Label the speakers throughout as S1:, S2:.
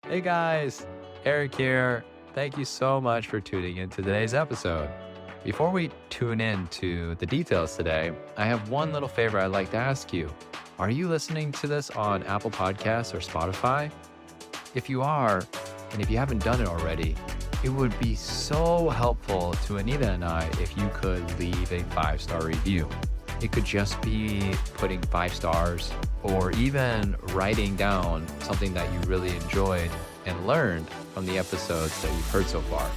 S1: Hey guys, Eric here. Thank you so much for tuning in to today's episode. Before we tune into the details today, I have one little favor I'd like to ask you. Are you listening to this on Apple Podcasts or Spotify? If you are, and if you haven't done it already, it would be so helpful to Anita and I if you could leave a 5-star review. It could just be putting 5 stars or even writing down something that you really enjoyed and learned from the episodes that you've heard so far.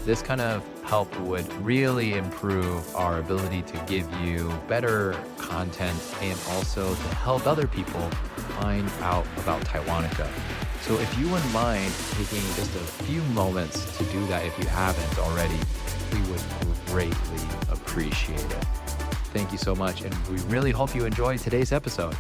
S1: This kind of help would really improve our ability to give you better content and also to help other people find out about Taiwanica. So if you wouldn't mind taking just a few moments to do that if you haven't already, we would greatly appreciate it. Thank you so much, and we really hope you enjoyed today's episode.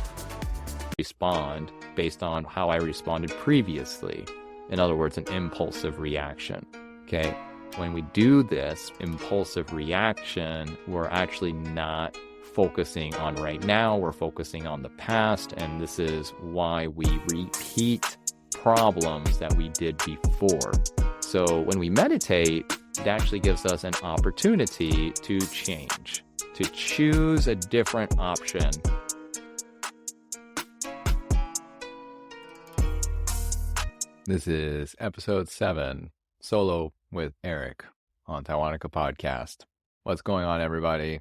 S1: Respond based on how I responded previously. In other words, an impulsive reaction. Okay? When we do this impulsive reaction, we're actually not focusing on right now, we're focusing on the past, and this is why we repeat problems that we did before. So when we meditate, it actually gives us an opportunity to change, to choose a different option. This is episode 7, Solo with Eric on Taiwanica Podcast. What's going on, everybody?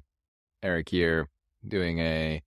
S1: Eric here, doing a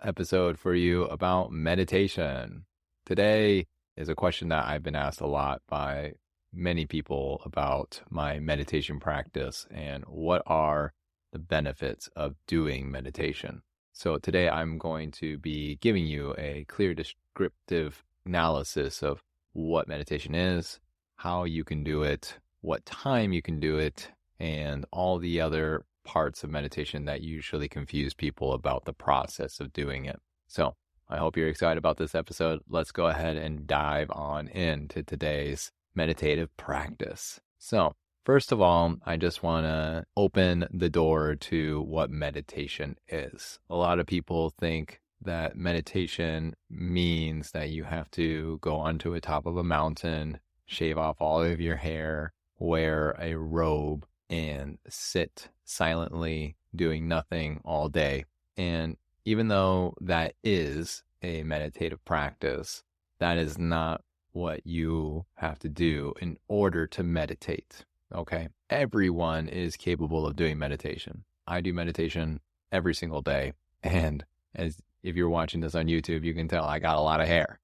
S1: episode for you about meditation. Today is a question that I've been asked a lot by many people about my meditation practice and what are the benefits of doing meditation. So today I'm going to be giving you a clear descriptive analysis of what meditation is, how you can do it, what time you can do it, and all the other parts of meditation that usually confuse people about the process of doing it. So I hope you're excited about this episode. Let's go ahead and dive on into today's meditative practice. So first of all, I just want to open the door to what meditation is. A lot of people think that meditation means that you have to go onto the top of a mountain, shave off all of your hair, wear a robe, and sit silently doing nothing all day. And even though that is a meditative practice, that is not what you have to do in order to meditate. Okay? Everyone is capable of doing meditation. I do meditation every single day. And if you're watching this on YouTube, you can tell I got a lot of hair.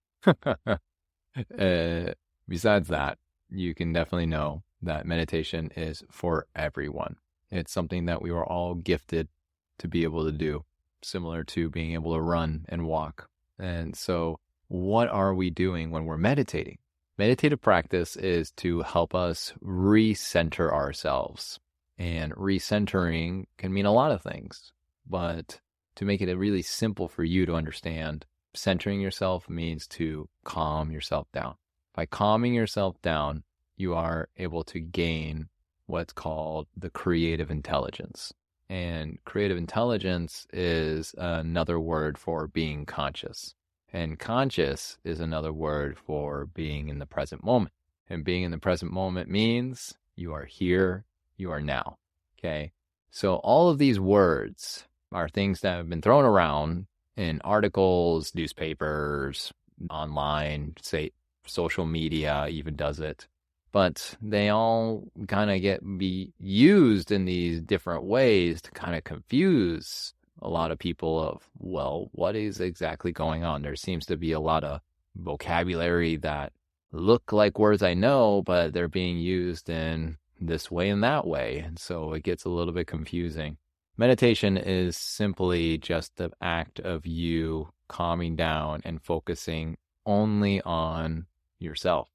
S1: Besides that, you can definitely know that meditation is for everyone. It's something that we were all gifted to be able to do, similar to being able to run and walk. And so what are we doing when we're meditating? Meditative practice is to help us recenter ourselves. And recentering can mean a lot of things, but to make it really simple for you to understand, centering yourself means to calm yourself down. By calming yourself down, you are able to gain what's called the creative intelligence. And creative intelligence is another word for being conscious. And conscious is another word for being in the present moment. And being in the present moment means you are here, you are now. Okay? So all of these words are things that have been thrown around in articles, newspapers, online, say social media even does it. But they all kind of be used in these different ways to kind of confuse a lot of people of, well, what is exactly going on? There seems to be a lot of vocabulary that look like words I know, but they're being used in this way and that way. And so it gets a little bit confusing. Meditation is simply just the act of you calming down and focusing only on yourself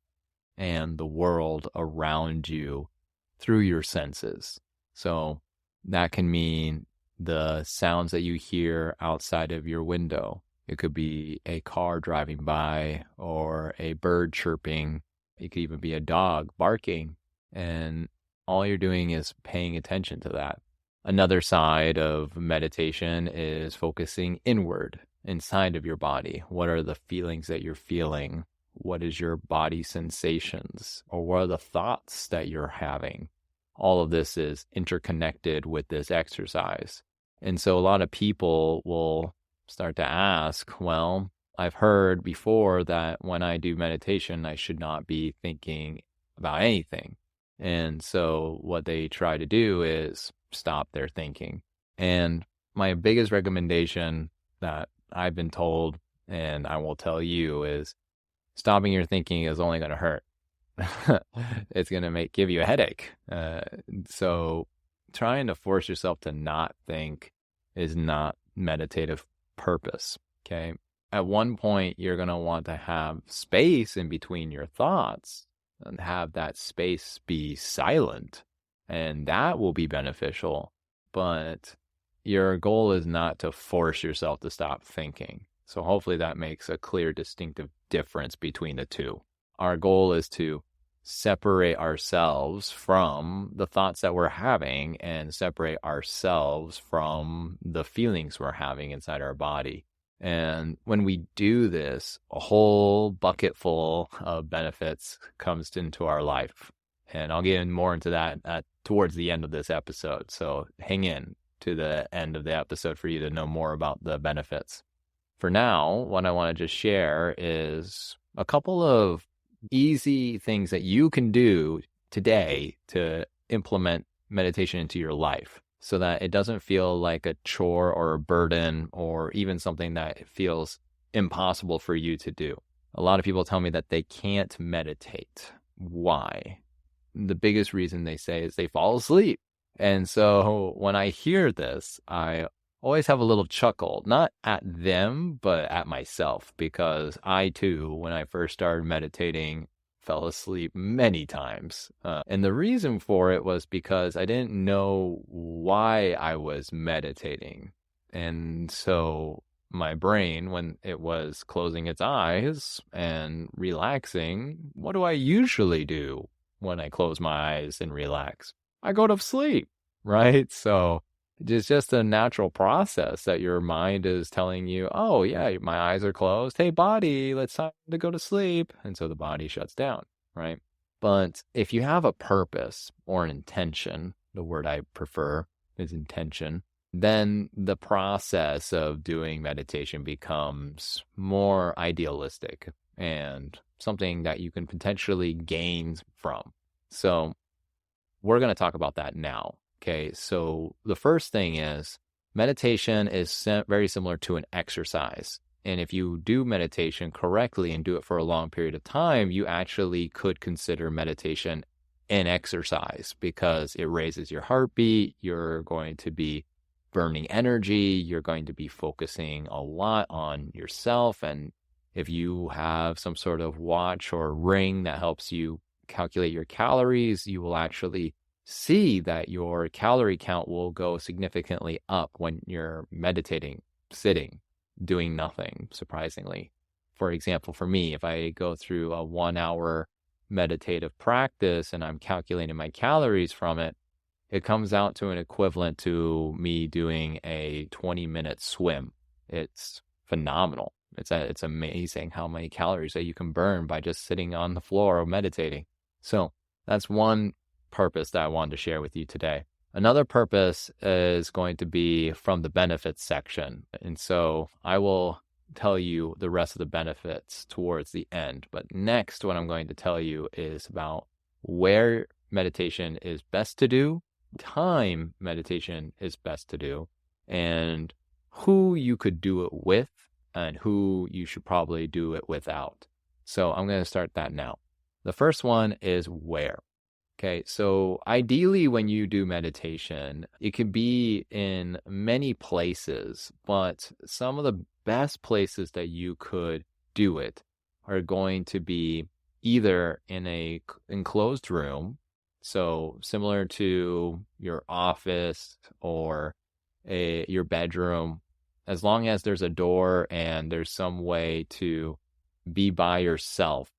S1: and the world around you through your senses. So that can mean the sounds that you hear outside of your window. It could be a car driving by or a bird chirping. It could even be a dog barking. And all you're doing is paying attention to that. Another side of meditation is focusing inward, inside of your body. What are the feelings that you're feeling? What is your body sensations? Or what are the thoughts that you're having? All of this is interconnected with this exercise. And so a lot of people will start to ask, well, I've heard before that when I do meditation, I should not be thinking about anything. And so what they try to do is stop their thinking. And my biggest recommendation that I've been told, and I will tell you, is stopping your thinking is only going to hurt. It's going to give you a headache. So trying to force yourself to not think is not meditative purpose. Okay. At one point, you're going to want to have space in between your thoughts and have that space be silent. And that will be beneficial. But your goal is not to force yourself to stop thinking. So hopefully that makes a clear, distinctive difference between the two. Our goal is to separate ourselves from the thoughts that we're having and separate ourselves from the feelings we're having inside our body. And when we do this, a whole bucket full of benefits comes into our life. And I'll get more into that towards the end of this episode. So hang in to the end of the episode for you to know more about the benefits. For now, what I want to just share is a couple of easy things that you can do today to implement meditation into your life so that it doesn't feel like a chore or a burden or even something that feels impossible for you to do. A lot of people tell me that they can't meditate. Why? The biggest reason they say is they fall asleep. And so when I hear this, I always have a little chuckle, not at them, but at myself, because I too, when I first started meditating, fell asleep many times. And the reason for it was because I didn't know why I was meditating. And so my brain, when it was closing its eyes and relaxing, what do I usually do when I close my eyes and relax? I go to sleep, right? So it's just a natural process that your mind is telling you, oh yeah, my eyes are closed. Hey body, it's time to go to sleep. And so the body shuts down, right? But if you have a purpose or an intention, the word I prefer is intention, then the process of doing meditation becomes more idealistic and something that you can potentially gain from. So we're going to talk about that now. Okay, so the first thing is meditation is very similar to an exercise. And if you do meditation correctly and do it for a long period of time, you actually could consider meditation an exercise because it raises your heartbeat. You're going to be burning energy. You're going to be focusing a lot on yourself. And if you have some sort of watch or ring that helps you calculate your calories, you will actually see that your calorie count will go significantly up when you're meditating, sitting, doing nothing, surprisingly. For example, for me, if I go through a 1 hour meditative practice and I'm calculating my calories from it, it comes out to an equivalent to me doing a 20-minute swim. It's phenomenal. It's amazing how many calories that you can burn by just sitting on the floor or meditating. So that's one purpose that I wanted to share with you today. Another purpose is going to be from the benefits section. And so I will tell you the rest of the benefits towards the end. But next, what I'm going to tell you is about where meditation is best to do, time meditation is best to do, and who you could do it with and who you should probably do it without. So I'm going to start that now. The first one is where. Okay, so ideally when you do meditation, it can be in many places, but some of the best places that you could do it are going to be either in a enclosed room, so similar to your office or your bedroom, as long as there's a door and there's some way to be by yourself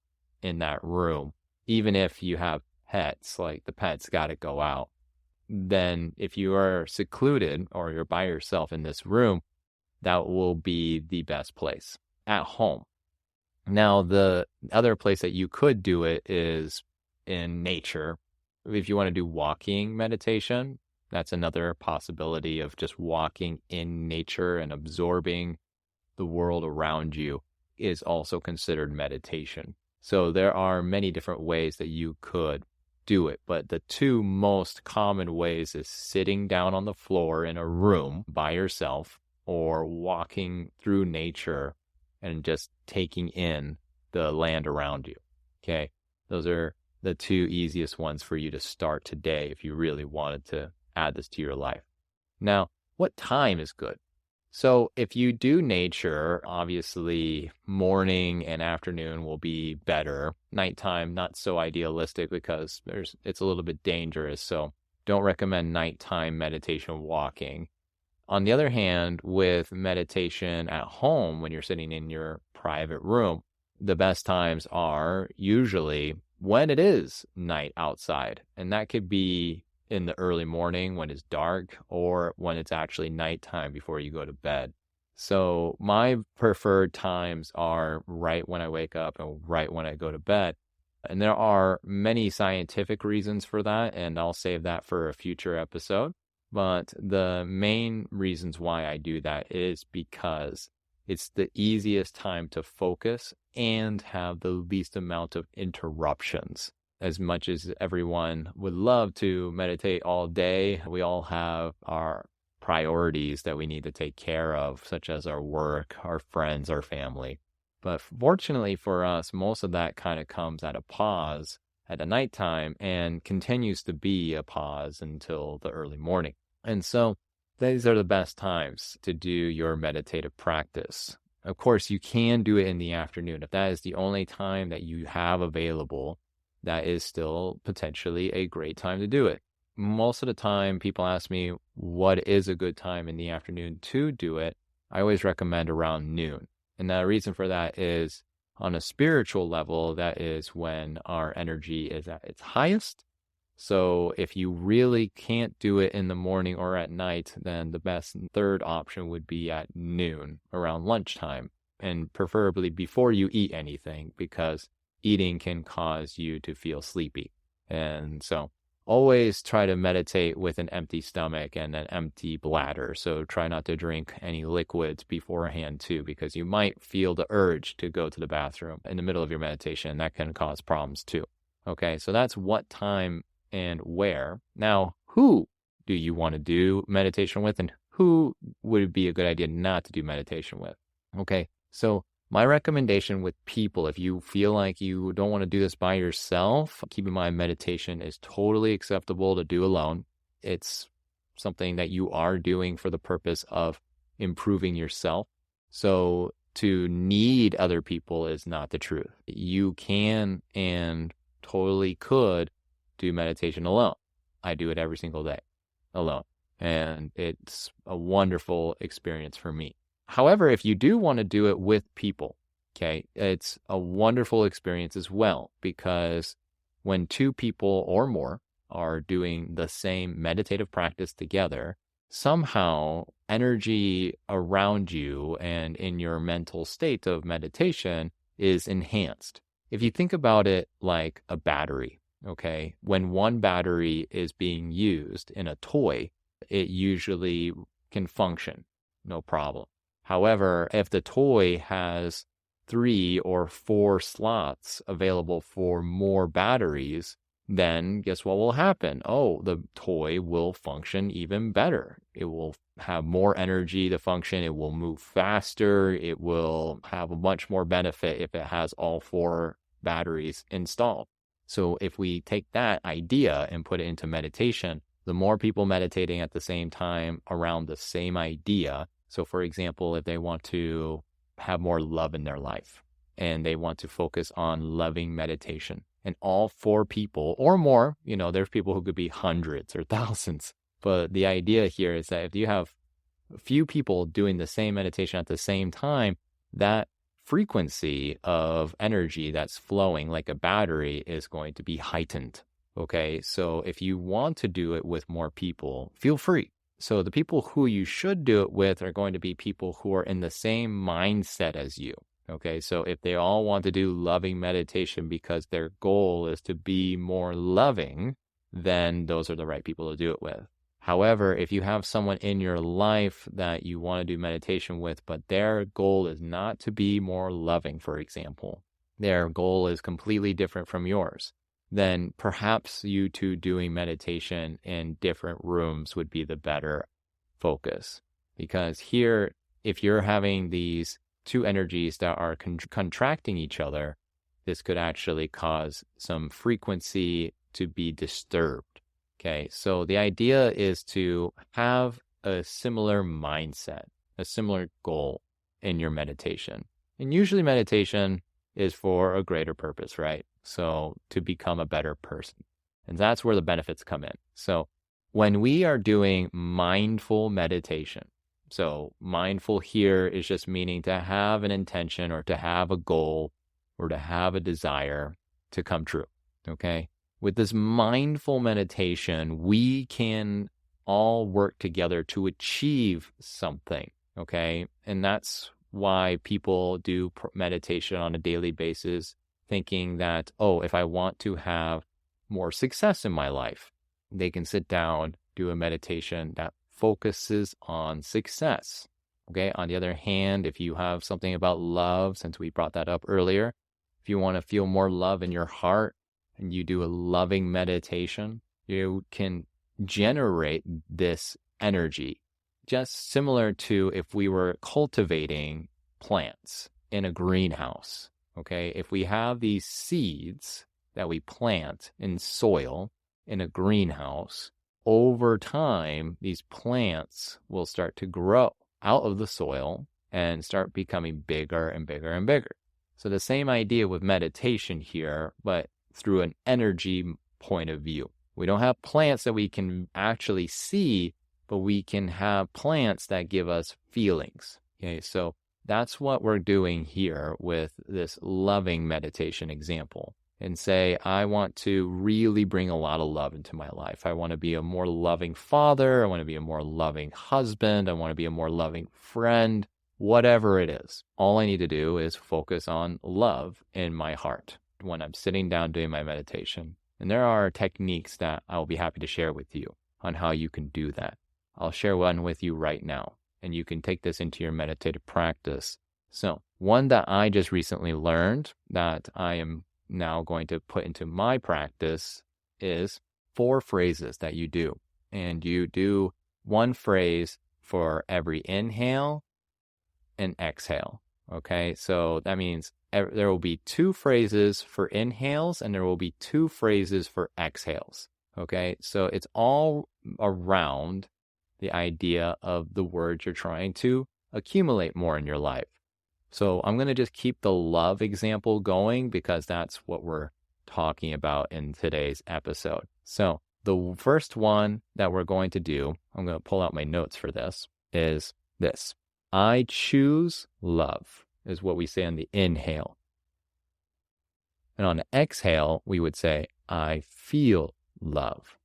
S1: in that room, even if you have pets, like the pets got to go out. Then if you are secluded or you're by yourself in this room, that will be the best place at home. Now, the other place that you could do it is in nature. If you want to do walking meditation, that's another possibility of just walking in nature and absorbing the world around you is also considered meditation. So there are many different ways that you could do it, but the two most common ways is sitting down on the floor in a room by yourself or walking through nature and just taking in the land around you. Okay, those are the two easiest ones for you to start today if you really wanted to add this to your life. Now, what time is good? So if you do nature, obviously morning and afternoon will be better. Nighttime, not so idealistic because it's a little bit dangerous. So don't recommend nighttime meditation walking. On the other hand, with meditation at home, when you're sitting in your private room, the best times are usually when it is night outside. And that could be in the early morning when it's dark or when it's actually nighttime before you go to bed. So my preferred times are right when I wake up and right when I go to bed. And there are many scientific reasons for that, and I'll save that for a future episode. But the main reasons why I do that is because it's the easiest time to focus and have the least amount of interruptions. As much as everyone would love to meditate all day, we all have our priorities that we need to take care of, such as our work, our friends, our family. But fortunately for us, most of that kind of comes at a pause at the nighttime and continues to be a pause until the early morning. And so these are the best times to do your meditative practice. Of course, you can do it in the afternoon. If that is the only time that you have available, that is still potentially a great time to do it. Most of the time, people ask me, what is a good time in the afternoon to do it? I always recommend around noon. And the reason for that is on a spiritual level, that is when our energy is at its highest. So if you really can't do it in the morning or at night, then the best third option would be at noon, around lunchtime, and preferably before you eat anything, because eating can cause you to feel sleepy. And so always try to meditate with an empty stomach and an empty bladder. So try not to drink any liquids beforehand too, because you might feel the urge to go to the bathroom in the middle of your meditation, and that can cause problems too. Okay, so that's what time and where. Now, who do you want to do meditation with, and who would it be a good idea not to do meditation with? Okay, so my recommendation with people, if you feel like you don't want to do this by yourself, keep in mind meditation is totally acceptable to do alone. It's something that you are doing for the purpose of improving yourself. So to need other people is not the truth. You can and totally could do meditation alone. I do it every single day alone, and it's a wonderful experience for me. However, if you do want to do it with people, okay, it's a wonderful experience as well, because when two people or more are doing the same meditative practice together, somehow energy around you and in your mental state of meditation is enhanced. If you think about it like a battery, okay, when one battery is being used in a toy, it usually can function, no problem. However, if the toy has 3 or 4 slots available for more batteries, then guess what will happen? Oh, the toy will function even better. It will have more energy to function. It will move faster. It will have a much more benefit if it has all 4 batteries installed. So if we take that idea and put it into meditation, the more people meditating at the same time around the same idea. So for example, if they want to have more love in their life and they want to focus on loving meditation, and all 4 people or more, there's people who could be hundreds or thousands. But the idea here is that if you have a few people doing the same meditation at the same time, that frequency of energy that's flowing like a battery is going to be heightened. Okay, so if you want to do it with more people, feel free. So the people who you should do it with are going to be people who are in the same mindset as you. Okay, so if they all want to do loving meditation because their goal is to be more loving, then those are the right people to do it with. However, if you have someone in your life that you want to do meditation with, but their goal is not to be more loving, for example, their goal is completely different from yours, then perhaps you two doing meditation in different rooms would be the better focus. Because here, if you're having these two energies that are contracting each other, this could actually cause some frequency to be disturbed. Okay, so the idea is to have a similar mindset, a similar goal in your meditation. And usually meditation is for a greater purpose, right? So to become a better person. And that's where the benefits come in. So when we are doing mindful meditation, so mindful here is just meaning to have an intention or to have a goal or to have a desire to come true, okay? With this mindful meditation, we can all work together to achieve something, okay? And that's why people do meditation on a daily basis, thinking that, oh, if I want to have more success in my life, they can sit down, do a meditation that focuses on success. Okay. On the other hand, if you have something about love, since we brought that up earlier, if you want to feel more love in your heart and you do a loving meditation, you can generate this energy, just similar to if we were cultivating plants in a greenhouse. Okay. If we have these seeds that we plant in soil in a greenhouse, over time, these plants will start to grow out of the soil and start becoming bigger and bigger and bigger. So the same idea with meditation here, but through an energy point of view. We don't have plants that we can actually see, but we can have plants that give us feelings. Okay, so that's what we're doing here with this loving meditation example. And say, I want to really bring a lot of love into my life. I want to be a more loving father. I want to be a more loving husband. I want to be a more loving friend, whatever it is. All I need to do is focus on love in my heart when I'm sitting down doing my meditation. And there are techniques that I'll be happy to share with you on how you can do that. I'll share one with you right now, and you can take this into your meditative practice. So one that I just recently learned that I am now going to put into my practice is 4 phrases that you do. And you do one phrase for every inhale and exhale. Okay, so that means there will be 2 phrases for inhales and there will be 2 phrases for exhales. Okay, so it's all around the idea of the words you're trying to accumulate more in your life. So I'm going to just keep the love example going because that's what we're talking about in today's episode. So the first one that we're going to do, I'm going to pull out my notes for this, is this. I choose love is what we say on the inhale. And on the exhale, we would say, I feel love.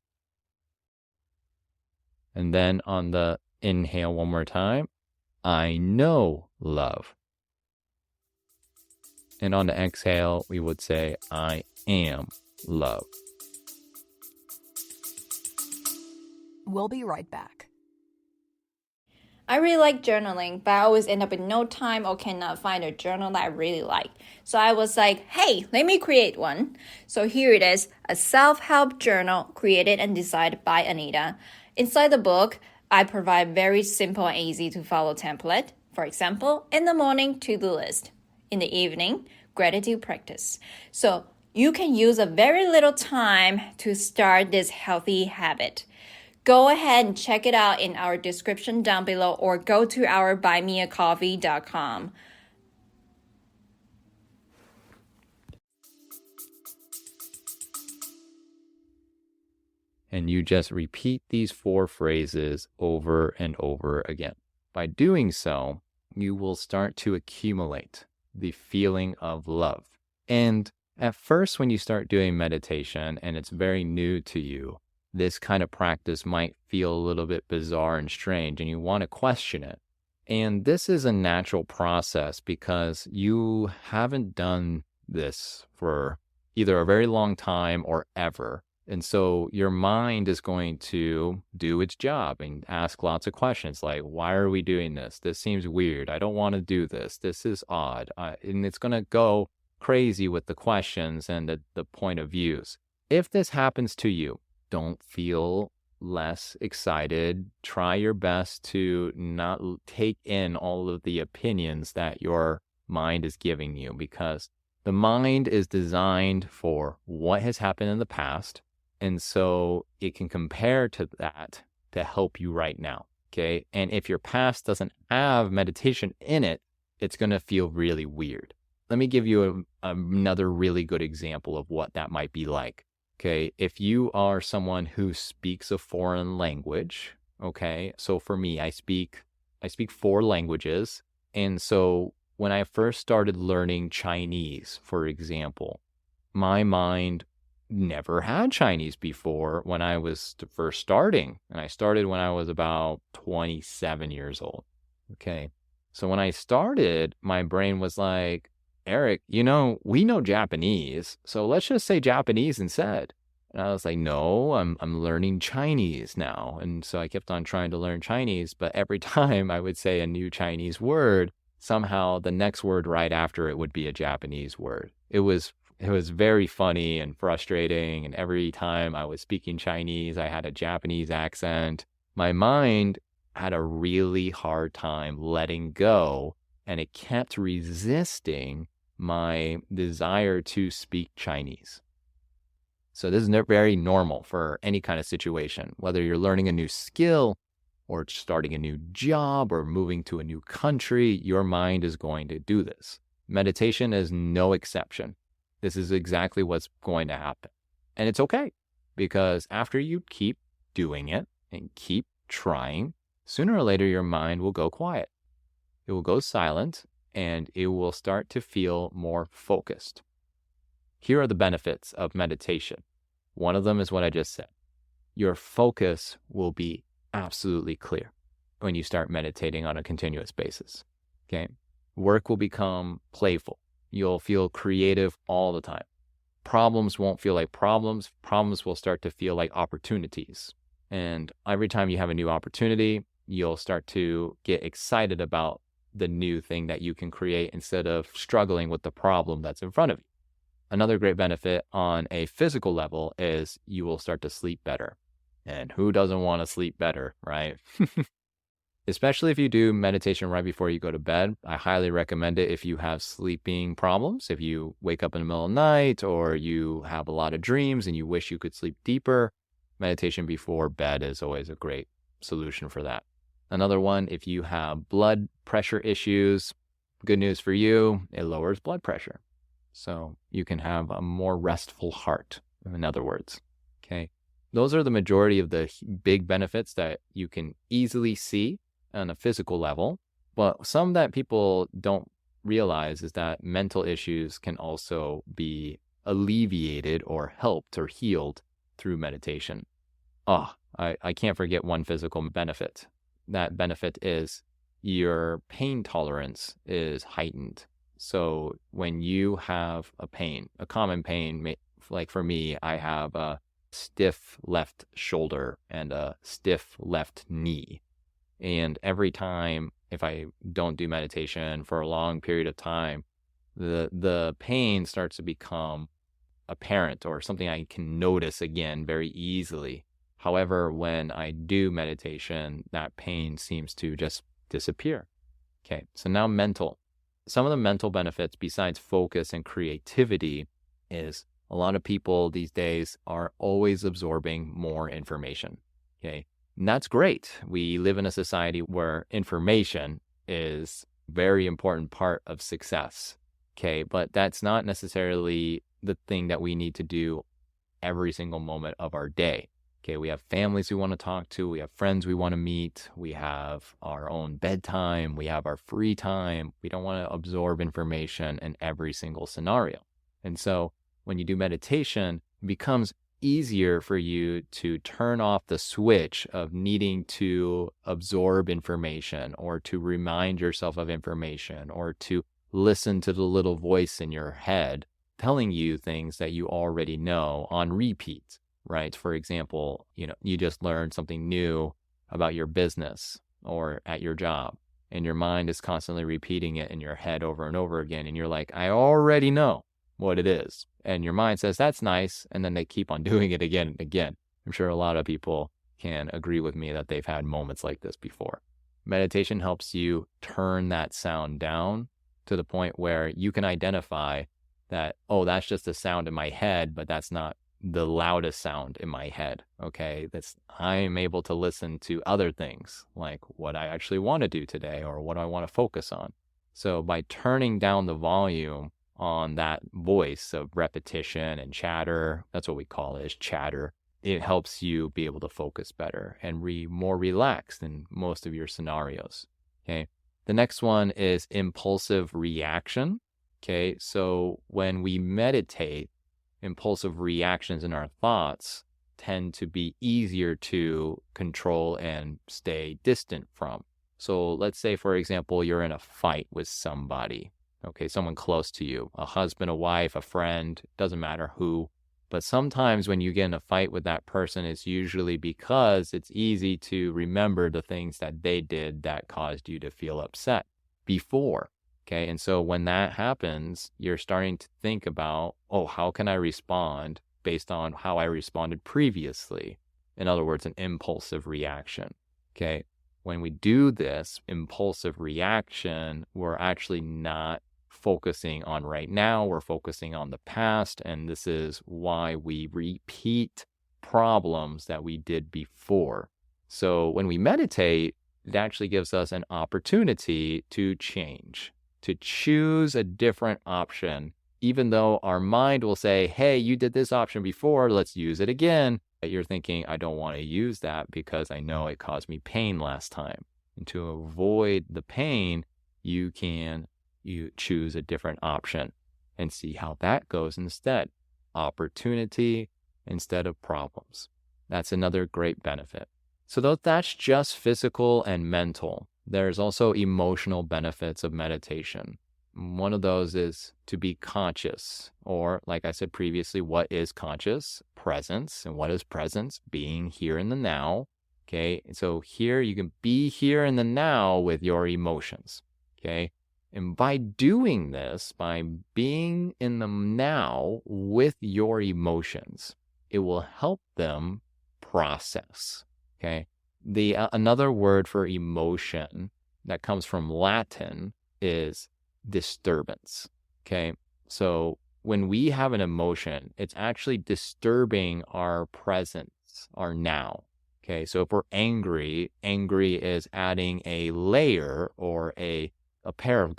S1: And then on the inhale one more time, I know love. And on the exhale, we would say, I am love.
S2: We'll be right back.
S3: I really like journaling, but I always end up with no time or cannot find a journal that I really like. So I was like, hey, let me create one. So here it is, a self-help journal created and designed by Anita. Inside the book, I provide very simple and easy to follow template. For example, in the morning, to-do list. In the evening, gratitude practice. So you can use a very little time to start this healthy habit. Go ahead and check it out in our description down below or go to our buymeacoffee.com.
S1: And you just repeat these 4 phrases over and over again. By doing so, you will start to accumulate the feeling of love. And at first, when you start doing meditation and it's very new to you, this kind of practice might feel a little bit bizarre and strange and you want to question it. And this is a natural process because you haven't done this for either a very long time or ever. And so your mind is going to do its job and ask lots of questions like, why are we doing this? This seems weird. I don't want to do this. This is odd. And it's going to go crazy with the questions and the point of views. If this happens to you, don't feel less excited. Try your best to not take in all of the opinions that your mind is giving you, because the mind is designed for what has happened in the past. And so it can compare to that to help you right now. Okay. And if your past doesn't have meditation in it, it's going to feel really weird. Let me give you another really good example of what that might be like. Okay. If you are someone who speaks a foreign language, okay. So for me, I speak 4 languages. And so when I first started learning Chinese, for example, my mind never had Chinese before when I was first starting. And I started when I was about 27 years old. Okay. So when I started, my brain was like, Eric, we know Japanese, so let's just say Japanese instead. And I was like, no, I'm learning Chinese now. And so I kept on trying to learn Chinese, but every time I would say a new Chinese word, somehow the next word right after it would be a Japanese word. It was very funny and frustrating. And every time I was speaking Chinese, I had a Japanese accent. My mind had a really hard time letting go, and it kept resisting my desire to speak Chinese. So this is very normal for any kind of situation, whether you're learning a new skill or starting a new job or moving to a new country, your mind is going to do this. Meditation is no exception. This is exactly what's going to happen. And it's okay, because after you keep doing it and keep trying, sooner or later your mind will go quiet. It will go silent, and it will start to feel more focused. Here are the benefits of meditation. One of them is what I just said. Your focus will be absolutely clear when you start meditating on a continuous basis. Okay? Work will become playful. You'll feel creative all the time. Problems won't feel like problems. Problems will start to feel like opportunities. And every time you have a new opportunity, you'll start to get excited about the new thing that you can create instead of struggling with the problem that's in front of you. Another great benefit on a physical level is you will start to sleep better. And who doesn't want to sleep better, right? Especially if you do meditation right before you go to bed. I highly recommend it if you have sleeping problems. If you wake up in the middle of the night or you have a lot of dreams and you wish you could sleep deeper, meditation before bed is always a great solution for that. Another one, if you have blood pressure issues, good news for you, it lowers blood pressure. So you can have a more restful heart, in other words. Okay. Those are the majority of the big benefits that you can easily see on a physical level. But some that people don't realize is that mental issues can also be alleviated or helped or healed through meditation. I can't forget one physical benefit. That benefit is your pain tolerance is heightened. So when you have a pain, a common pain, like for me, I have a stiff left shoulder and a stiff left knee. And every time, if I don't do meditation for a long period of time, the pain starts to become apparent or something I can notice again very easily. However, when I do meditation, that pain seems to just disappear. Okay, so now mental. Some of the mental benefits besides focus and creativity is a lot of people these days are always absorbing more information. Okay, and that's great. We live in a society where information is a very important part of success. Okay, but that's not necessarily the thing that we need to do every single moment of our day. Okay, we have families we want to talk to, we have friends we want to meet, we have our own bedtime, we have our free time. We don't want to absorb information in every single scenario. And so when you do meditation, it becomes easier for you to turn off the switch of needing to absorb information or to remind yourself of information or to listen to the little voice in your head telling you things that you already know on repeat, right? For example, you just learned something new about your business or at your job, and your mind is constantly repeating it in your head over and over again. And you're like, I already know what it is. And your mind says, that's nice. And then they keep on doing it again and again. I'm sure a lot of people can agree with me that they've had moments like this before. Meditation helps you turn that sound down to the point where you can identify that, oh, that's just a sound in my head, but that's not the loudest sound in my head. Okay. I'm able to listen to other things like what I actually want to do today or what I want to focus on. So by turning down the volume on that voice of repetition and chatter, that's what we call it, is chatter, it helps you be able to focus better and be more relaxed in most of your scenarios. Okay. The next one is impulsive reaction. Okay. So when we meditate, impulsive reactions in our thoughts tend to be easier to control and stay distant from. So let's say, for example, you're in a fight with somebody, okay, someone close to you, a husband, a wife, a friend, doesn't matter who. But sometimes when you get in a fight with that person, it's usually because it's easy to remember the things that they did that caused you to feel upset before. Okay. And so when that happens, you're starting to think about, oh, how can I respond based on how I responded previously? In other words, an impulsive reaction. Okay. When we do this impulsive reaction, we're actually not focusing on right now. We're focusing on the past. And this is why we repeat problems that we did before. So when we meditate, it actually gives us an opportunity to change, to choose a different option, even though our mind will say, hey, you did this option before, let's use it again. But you're thinking, I don't want to use that because I know it caused me pain last time. And to avoid the pain, you choose a different option and see how that goes instead. Opportunity instead of problems. That's another great benefit. So that's just physical and mental. There's also emotional benefits of meditation. One of those is to be conscious, or like I said previously, what is conscious? Presence. And what is presence? Being here in the now. Okay. So here you can be here in the now with your emotions. Okay. And by doing this, by being in the now with your emotions, it will help them process. Okay. Another word for emotion that comes from Latin is disturbance. Okay. So when we have an emotion, it's actually disturbing our presence, our now. Okay. So if we're angry is adding a layer or a pair of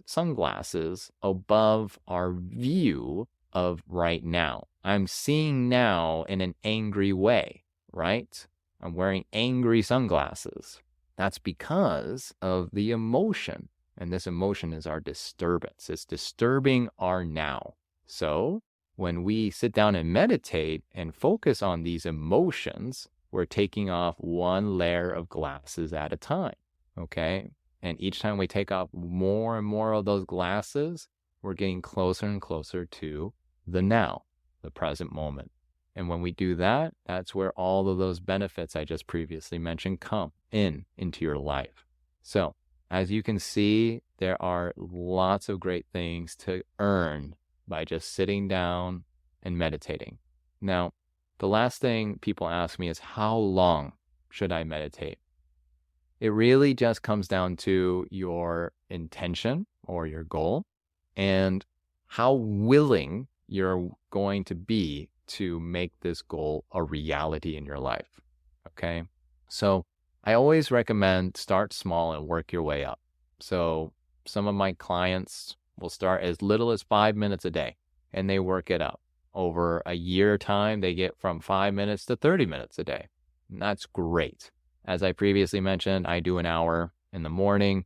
S1: sunglasses above our view of right now. I'm seeing now in an angry way, right? I'm wearing angry sunglasses. That's because of the emotion. And this emotion is our disturbance. It's disturbing our now. So when we sit down and meditate and focus on these emotions, we're taking off one layer of glasses at a time. Okay. And each time we take off more and more of those glasses, we're getting closer and closer to the now, the present moment. And when we do that, that's where all of those benefits I just previously mentioned come into your life. So as you can see, there are lots of great things to earn by just sitting down and meditating. Now, the last thing people ask me is, how long should I meditate? It really just comes down to your intention or your goal and how willing you're going to be to make this goal a reality in your life. Okay. So I always recommend start small and work your way up. So some of my clients will start as little as 5 minutes a day and they work it up. Over a year time, they get from 5 minutes to 30 minutes a day. And that's great. As I previously mentioned, I do an hour in the morning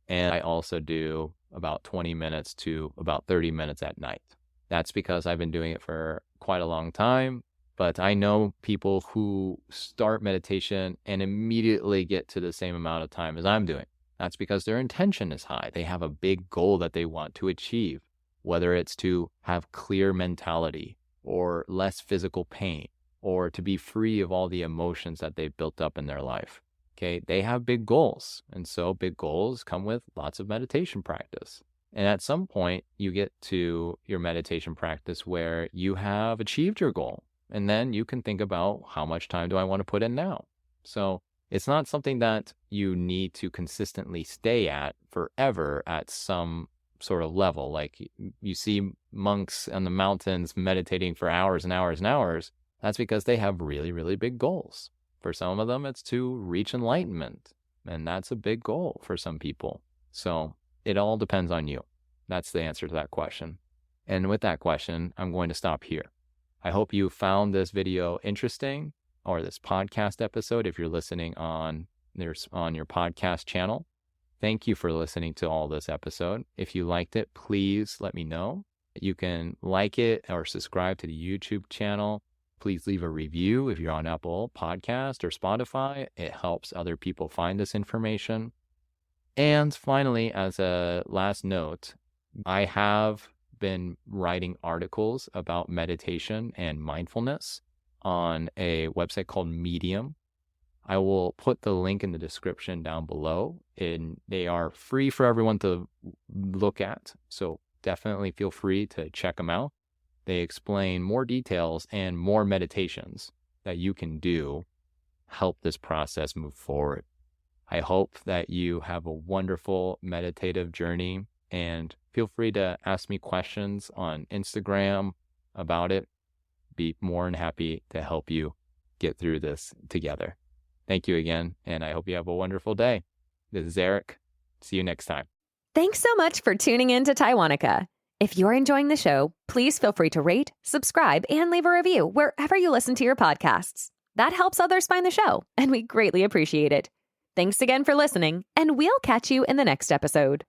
S1: and I also do about 20 minutes to about 30 minutes at night. That's because I've been doing it for quite a long time. But I know people who start meditation and immediately get to the same amount of time as I'm doing. That's because their intention is high. They have a big goal that they want to achieve, whether it's to have clear mentality or less physical pain or to be free of all the emotions that they've built up in their life. Okay, they have big goals. And so big goals come with lots of meditation practice. And at some point, you get to your meditation practice where you have achieved your goal. And then you can think about how much time do I want to put in now? So it's not something that you need to consistently stay at forever at some sort of level. Like you see monks in the mountains meditating for hours and hours and hours. That's because they have really, really big goals. For some of them, it's to reach enlightenment. And that's a big goal for some people. So it all depends on you. That's the answer to that question. And with that question, I'm going to stop here. I hope you found this video interesting, or this podcast episode if you're listening on your podcast channel. Thank you for listening to all this episode. If you liked it, please let me know. You can like it or subscribe to the YouTube channel. Please leave a review if you're on Apple Podcast or Spotify. It helps other people find this information. And finally, as a last note, I have been writing articles about meditation and mindfulness on a website called Medium. I will put the link in the description down below, and they are free for everyone to look at. So definitely feel free to check them out. They explain more details and more meditations that you can do, help this process move forward. I hope that you have a wonderful meditative journey, and feel free to ask me questions on Instagram about it. Be more than happy to help you get through this together. Thank you again, and I hope you have a wonderful day. This is Eric. See you next time.
S4: Thanks so much for tuning in to Taiwanica. If you're enjoying the show, please feel free to rate, subscribe, and leave a review wherever you listen to your podcasts. That helps others find the show, and we greatly appreciate it. Thanks again for listening, and we'll catch you in the next episode.